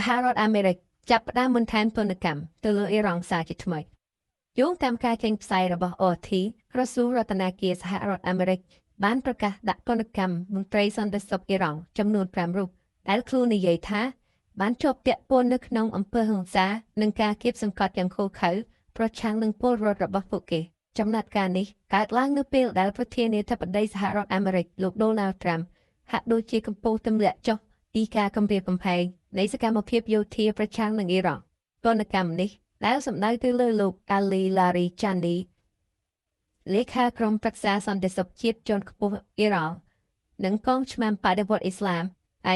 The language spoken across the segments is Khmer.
សហរដ្ឋអាមេរិកចាប់ផ្ដើមបន្ថែមទណ្ឌកម្មទៅលើអ៊ីរ៉ង់សារជាថ្មីយោងតាមការចេញផ្សាយរបស់ RT ក្រសួងរដ្ឋាភិបាលសហរដ្ឋអាមេរិកបានប្រកាសដាក់ទណ្ឌកម្មមន្ត្រីសន្តិសុខអ៊ីរ៉ង់ចំនួន5រូបដែលខ្លួននិយាយថាបានជាប់ពាក់ព័ន្ធនៅក្នុងអំពើហិង្សានិងការគៀបសង្កត់យ៉ាងឃោរឃៅប្រឆាំងនឹងពលរដ្ឋរបស់ពួកគេចំណាត់ការនេះកើតឡើងនៅពេលដែលប្រធានាធិបតីសហរដ្ឋអាមេរិកលោក Donald Trump ហាក់ដូចជាកំពុងទម្លាក់ចុះពីការគំរាមកំហែងនៃសកម្មភាពយោធាប្រឆាំងនឹងអ៊ីរ៉ង់ទណ្ឌកម្មនេះដែលសំដៅទៅលើលោក Ali Larijani លេខាក្រុមប្រឹក្សាសន្តិសុខជាតិជាន់ខ្ពស់អ៊ីរ៉ង់និងកងឆ្មាំបដិវត្តន៍អ៊ីស្លាម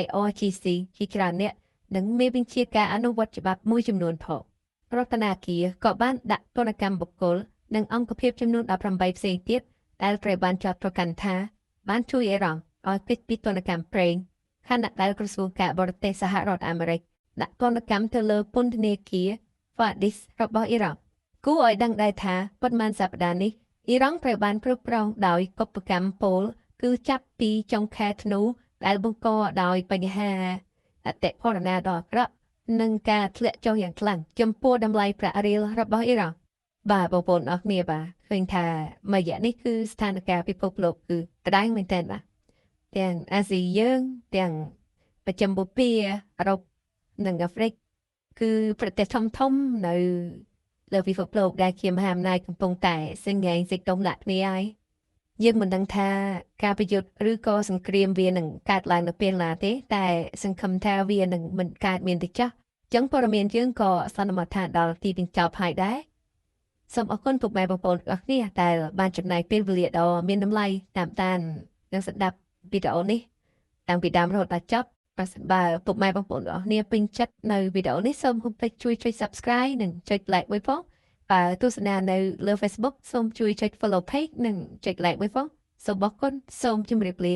IRGC ជាច្រើនអ្នកនិងមេបញ្ជាការអនុវត្តច្បាប់មួយចំនួនផងរដ្ឋាភិបាលក៏បានដាក់ទណ្ឌកម្មបុគ្គលនិងអង្គភាពចំនួន18ផ្សេងទៀតដែលត្រូវបានចាត់ប្រកាន់ថាបានជួយអ៊ីរ៉ង់ឲ្យគេចពីទណ្ឌកម្មប្រេងខណៈដែលក្រសួងការបរទេសសហរដ្ឋអាមេរិកដាក់ទណ្ឌកម្មទៅលើពន្ធនាគារ Fadis របស់អ៊ីរ៉ង់គួរឲ្យដឹងដែរថាប៉ុន្មានសប្តាហ៍នេះអ៊ីរ៉ង់ត្រូវបានគ្រប់គ្រងដោយកុបកម្មពលគឺចាប់ពីចុងខែធ្នូដែលបង្កដោយបញ្ហាអតិផរណាដ៏អាក្រក់និងការធ្លាក់ចុះយ៉ាងខ្លាំងចំពោះតម្លៃប្រាក់រៀលរបស់អ៊ីរ៉ង់បាទបងប្អូនអរគ្នាបាទឃើញថាមួយរយៈនេះគឺស្ថានភាពពិភពលោកគឺក្តៅមែនទែនបាទទាំងអាស៊ីយើងទាំងប្រចាំបូព៌ាអឺរ៉ុបនិងអាហ្វ្រិកគឺប្រទេសធំនៅលើពិភពលោកដែលជាមហាអំណាចកំពុងតែសង្កេងសិកតុងដាក់គ្នាហើយយើងមិនដឹងថាការប្រយុទ្ធឬក៏សង្គ្រាមវានឹងកើតឡើងនៅពេលណាទេតែសង្ឃឹមថាវានឹងមិនកើតមានទេចាស់អញ្ចឹងព័ត៌មានយើងក៏សន្មតថាដល់ទីបញ្ចប់ហើយដែរសូមអរគុណពុកម៉ែបងប្អូនទាំងអស់គ្នាដែលបានចំណាយពេលវេលាដ៏មានតម្លៃតាមដាននិងស្ដាប់វីដេអូនេះតាំងពីដើមរហូតដល់ចប់ប្រសិនបើពុកម៉ែបងប្អូនទាំងអស់គ្នាពេញចិត្តនៅវីដេអូនេះសូមកុំភ្លេចជួយចុច Subscribe និងចុច Like មួយផងបើទស្សនានៅលើ Facebook សូមជួយចុច Follow Page និងចុច Like មួយផងសូមអរគុណសូមជម្រាបលា